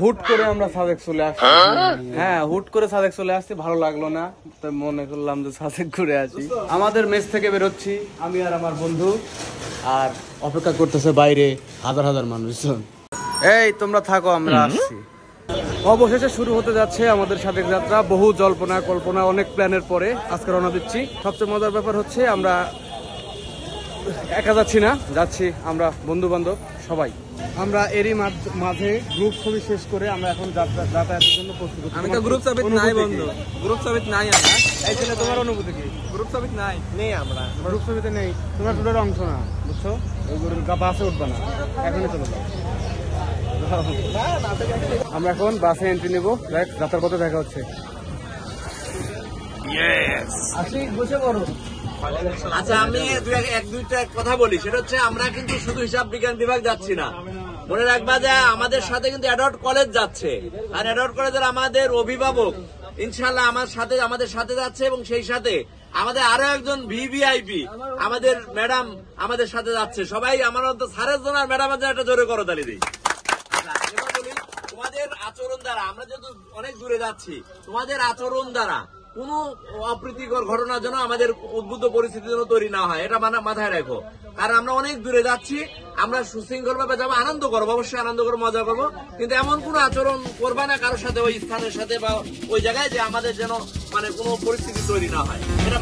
হুট করে আমরা সাজেক চলে আসছি। হ্যাঁ, হুট করে সাজেক চলে আসছি, ভালো লাগলো না, তো মনে করলাম যে সাজেক ঘুরে আসি। আমাদের মেস থেকে বেরোচ্ছি আমি আর আমার বন্ধু, আর অপেক্ষা করতেছে বাইরে হাজার হাজার মানুষজন। এই তোমরা থাকো, আমরা আসছি। অবশেষে শুরু হতে যাচ্ছে আমাদের সাজেক যাত্রা। বহু জল্পনা কল্পনা, অনেক প্ল্যানের পরে আজকে রওনা দিচ্ছি। সবচেয়ে মজার ব্যাপার হচ্ছে আমরা একা যাচ্ছি না, যাচ্ছি আমরা বন্ধু বান্ধব সবাই। আমরা এরই মাঝে গ্রুপ ছবি শেষ করে আমরা এখন যাতায়াতের জন্য প্রস্তুত। আমি তো গ্রুপ ছবি নাই বন্ধু, গ্রুপ ছবি নাই আমরা। এই ছেলে, তোমার অনুভূতি কি? গ্রুপ ছবি নাই নেই, আমরা গ্রুপ ছবিতে নেই, তোমার টুরের অংশ না, বুঝছো? ওইগুলোর বাসে উঠবা না, এখনই চলে যাও। আমরা এখন বাসে এন্ট্রি নেবো, যাত্রার পথে দেখা হচ্ছে। আসি, বসে পড়ো। আচ্ছা, আমি এক দুইটা কথা বলি, সেটা হচ্ছে আমরা কিন্তু শুধু হিসাব বিজ্ঞান বিভাগ যাচ্ছি না। মনে রাখবা যে আমাদের সাথে কিন্তু অ্যাডল্ট কলেজ যাচ্ছে, আর অ্যাডল্ট কলেজের আমাদের অভিভাবক ইনশাল্লাহ আমাদের সাথে যাচ্ছে, এবং সেই সাথে আমাদের আরো একজন ভিভিআইপি আমাদের ম্যাডাম আমাদের সাথে যাচ্ছে। সবাই আমার অন্তত স্যারের জন্য আর ম্যাডামের জন্য একটা জোরে করতালি দিই। এবার বলি, তোমাদের আচরণ দ্বারা, আমরা যেহেতু অনেক দূরে যাচ্ছি, তোমাদের আচরণ দ্বারা কোনো অপ্রীতিকর ঘটনা যেন আমাদের উদ্বুদ্ধ পরিস্থিতি যেন তৈরি না হয়, এটা মাথায় রাখো। কারণ আমরা অনেক দূরে যাচ্ছি, আমরা সুশৃঙ্খল ভাবে যাবো, আনন্দ করবো, অবশ্যই আনন্দ করবো, মজা করবো, কিন্তু এমন কোনো আচরণ করবা না কারোর সাথে, ওই স্থানের সাথে বা ওই জায়গায়, যে আমাদের যেন কোনো পরিস্থিতি তৈরি না হয়, এটা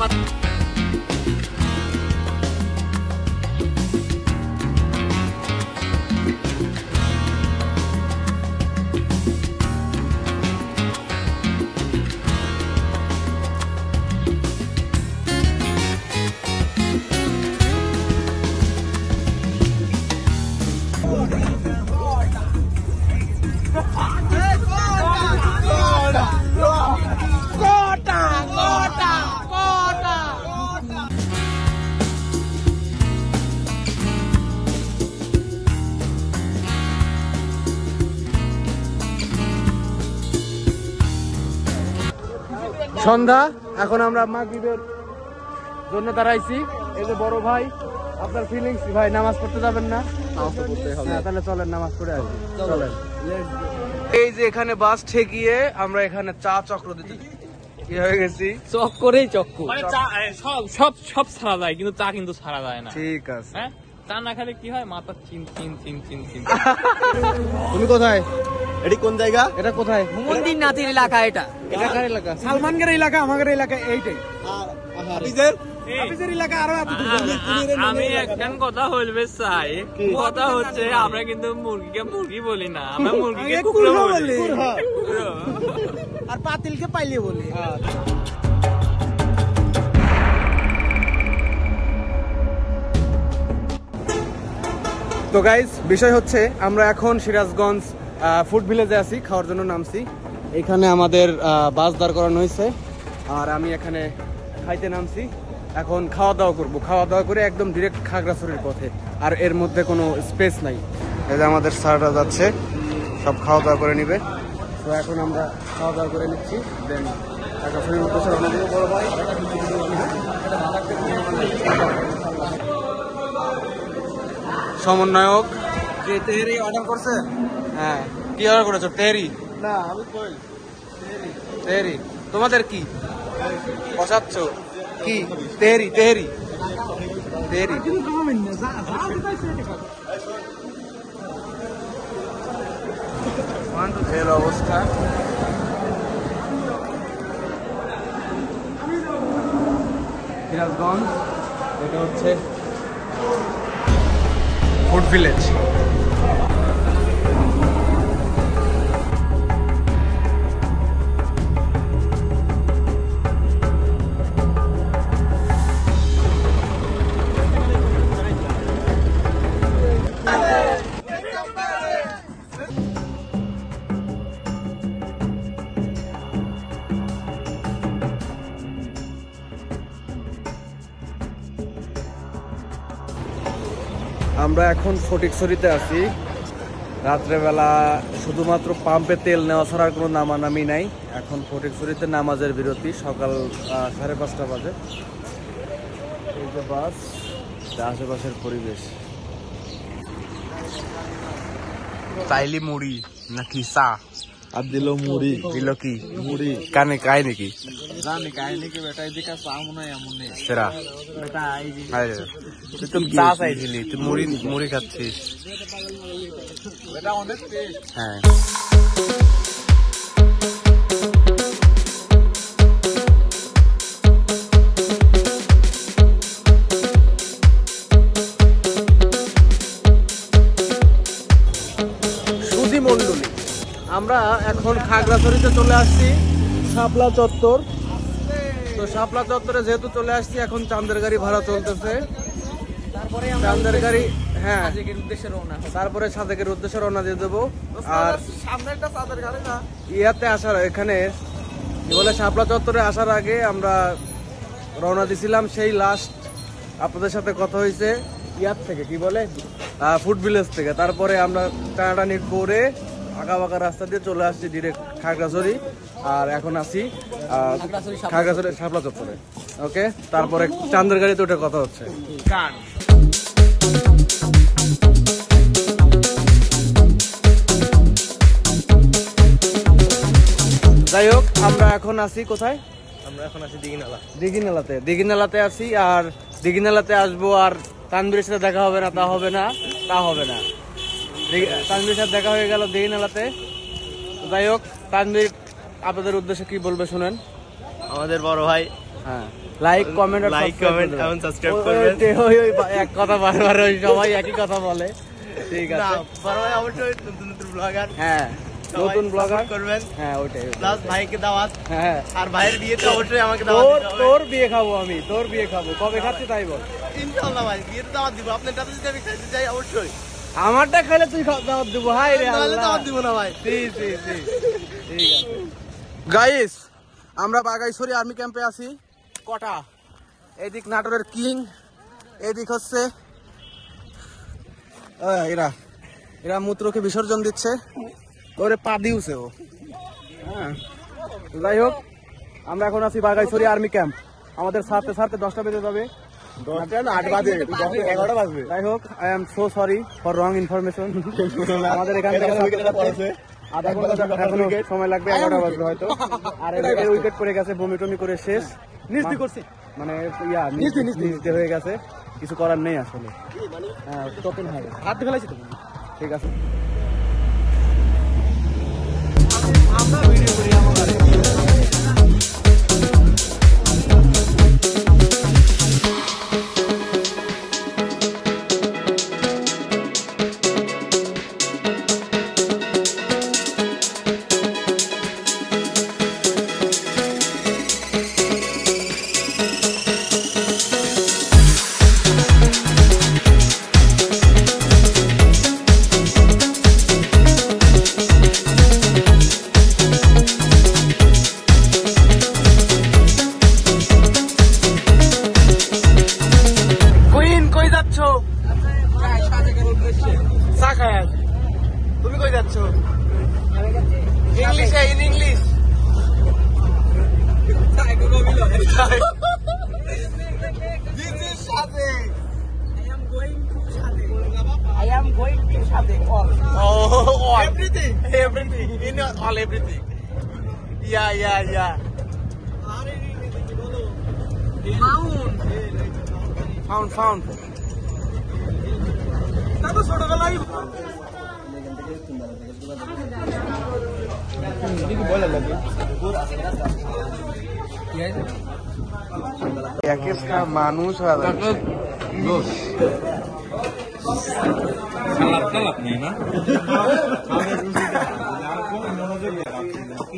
সন্ধ্যা, এখন আমরা মাগরিবের জন্য দাঁড়াইছি। এই যে বড় ভাই, আপনার ফিলিংস ভাই, নামাজ পড়তে যাবেন না? তাহলে চলেন নামাজ পড়ে আসি, চলেন। এই যে এখানে বাস ঠেকিয়ে আমরা এখানে চা চক্র দিতে কি হয়ে গেছি, চক্করেই চক্কর, সব ছাড়া যায়, কিন্তু চা কিন্তু ছাড়া যায় না। ঠিক আছে, হ্যাঁ, চা না খেলে কি হয়, মাথা চিন চিন চিন চিন চিন। তুমি কোথায়? এটি কোন জায়গা? এটা কোথায়? মন্দির নাতির এলাকা এটা। এটা কার এলাকা? সালমানের এলাকা, আমাদের এলাকা এইটাই। হাফিজের এলাকা আরো এত দূর। আমি একখান কথা বলবে চাই, কথা হচ্ছে আমরা কিন্তু মুরগিকে মুরগি বলি না, আমরা মুরগিকে কুকুর বলি, আর পাতিলকে পাইলে বলি। তো গাইস, বিষয় হচ্ছে আমরা এখন সিরাজগঞ্জ ফুড ভিলেজে আছি, খাওয়ার জন্য নামছি। এখানে আমাদের বাস দাঁড় করানো হয়েছে, আর আমি এখানে খাইতে নামছি। এখন খাওয়া দাওয়া করবো, খাওয়া দাওয়া করে একদম ডিরেক্ট খাগড়াছড়ির পথে, আর এর মধ্যে কোনো স্পেস নাই। এই যে আমাদের স্যাররা যাচ্ছে, সব খাওয়া দাওয়া করে নিবে। তো এখন আমরা খাওয়া দাওয়া করে নিচ্ছি, দেন খাগড়াছড়ির উদ্দেশ্যে রওনা দিব। বড় ভাই সমন্বয়ক যে তেহরি অর্ডার করছে। হ্যাঁ, কি অর্ডার করেছো? তেহরি না, আমি কই তেহরি। তোমাদের কি বসাচ্ছ? কি তেহরি? তেহরি তেহরি এর অবস্থা। সিরাজগঞ্জ, এটা হচ্ছে ফুড ভিলেজ। আমরা এখন ফটিকছড়িতে আছি। রাত্রেবেলা শুধুমাত্র পাম্পে তেল নেওয়া ছাড়ার কোনো নামানামি নাই। এখন ফটিকছড়িতে নামাজের বিরতি, সকাল 5:30 বাজে। এই যে বাস, আশেপাশের পরিবেশ। চাইলি মুড়ি নাকি চা আর দিল মুড়ি দিল কি মুড়ি কানে কায় নাকি জানি কাহিনী কি বেটা এদিকে চা মনে হয় এমন নেই সেরা বেটা এই যে তুই তো চা চাইছিলি তুই মুড়ি মুড়ি খাচ্ছিস বেটা অনেক টেস্ট হ্যাঁ সুধী মণ্ডলী, আমরা এখন খাগড়াছড়িতে চলে আসছি শাপলা চত্বর। তো শাপলা চত্বরে যেহেতু চলে আসছি, এখন চাঁদের গাড়ি ভাড়া চলতেছে। চাঁদের গাড়ি, হ্যাঁ, উদ্দেশ্যে রওনা তারপরে সাদেকের উদ্দেশ্যে রওনা দিয়ে দেবো। আর সামনে একটা চাঁদের গাড়ি না ইয়াতে আসার, এখানে কি বলে, শাপলা চত্বরে আসার আগে আমরা রওনা দিছিলাম সেই লাস্ট আপনাদের সাথে কথা হয়েছে ইয়ার থেকে, কি বলে, ফুড ভিলেজ থেকে। তারপরে আমরা টানাটানি করে আঁকা বাঁকা রাস্তা দিয়ে চলে আসছি ডিরেক্ট খাগড়াছড়ি। আর এখন আছি খাগড়াছড়ি শাপলা চত্বরে। ওকে, তারপরে চাঁদের গাড়িতে ওটা কথা হচ্ছে। গান যাই হোক, আমরা এখন আছি কোথায়? আমরা এখন আছি দিঘিনালা। দিঘিনালাতে আছি। আর দিঘিনালাতে আসবো, আর তানভীরের সাথে দেখা হবে না তা হবে না। তানভীরের সাথে দেখা হয়ে গেল দিঘিনালাতে। যাই হোক, তানভীর আপনাদের উদ্দেশ্যে কি বলবে শুনেন। আমাদের বড় ভাই, হ্যাঁ, লাইক কমেন্ট এবং সাবস্ক্রাইব করবেন। এক কথা বারবার ওই সবাই একই কথা বলে। ঠিক আছে, বড় ভাই অবশ্যই নতুন নতুন ব্লগার, হ্যাঁ, নতুন ব্লগার করবেন। হ্যাঁ, ওইটাই। প্লাস ভাইকে দাওয়াত, হ্যাঁ, আর ভাইয়ের বিয়েতে অবশ্যই আমাকে দাওয়াত দিতে হবে। তোর বিয়ে খাবো আমি, তোর বিয়ে খাবো। কবে খাচ্ছি তাই বল। ইনশাআল্লাহ ভাই, বিয়েতে দাওয়াত দিব। আপনারটাতে যদি আমি খাইতে চাই অবশ্যই। আমারটা খাইলে তুই দাওয়াত দিব। হাই রে নাহলে আল্লাহ, দাওয়াত দিব না ভাই। ঠিক আছে। গাইস, আমরা বাগাইছড়ি আর্মি ক্যাম্পে আছি। কটা এদিক নাটোরের কিং, এদিক হচ্ছে এরা মূত্রকে বিসর্জন দিচ্ছে। ওরে পা দিউছে ও। হ্যাঁ, যাই হোক, আমরা এখন আছি বাগাইছড়ি আর্মি ক্যাম্প। আমাদের সাথে 10টা বেজে যাবে। 8 বাজে, 11টা বাজবে। যাই হোক, I am so sorry for wrong information. আমাদের এখান থেকে আধা ঘন্টা এখনো সময় লাগবে, 11টা বাজবে হয়তো। আর এর উইকেট পড়ে গেছে, বমি টমি করে শেষ। নিস্তি করছে, মানে নিস্তি হয়ে গেছে, কিছু করার নেই আসলে। হ্যাঁ, তখন হয় হাত দিয়ে ফেলাইছি তো। ঠিক আছে, আমরা ভিডিও করি আমাদের। তুমি কই যাচ্ছ? ইংলিশে, in English. I am going to Sadek. Oh, everything. In all everything. Yeah. Found. মানুষ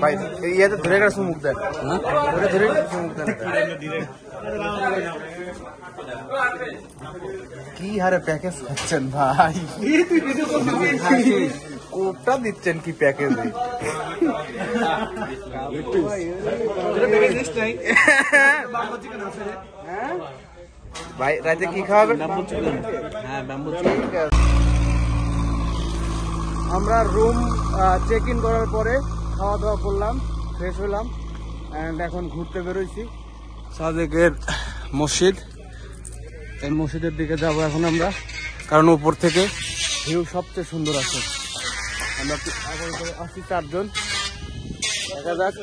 ভাই, ইয়াতে ধরে গেছে মুখ দেখ, ধরে মুখ দেখ। কি হারে প্যাকেজ খাচ্ছেন ভাই, কোপটা দিচ্ছেন কি প্যাকেজে। ভাই রাতে কি খাওয়াবেন? আমরা রুম চেক ইন করার পরে খাওয়া দাওয়া করলাম, ফ্রেশ হলাম, অ্যান্ড এখন ঘুরতে বেরোইছি সাদেকের মসজিদ। এই মসজিদের দিকে যাবো এখন আমরা, কারণ উপর থেকে ভিউ সবচেয়ে সুন্দর আছে। আমরা আপাতত আসছি 4 জন। দেখা যাক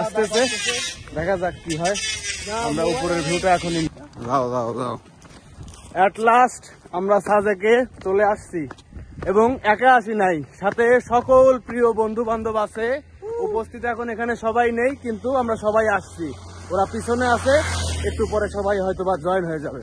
আসতেছে, দেখা যাক কি হয়। আমরা উপরের ভিউটা এখনই যাও। এট লাস্ট আমরা সাজেকে চলে আসছি এবং একা আসি নাই, সাথে সকল প্রিয় বন্ধু বান্ধব আছে উপস্থিত। এখন এখানে সবাই নেই কিন্তু আমরা সবাই আসছি, ওরা পিছনে আছে, একটু পরে সবাই হয়তো বা জয়েন হয়ে যাবে।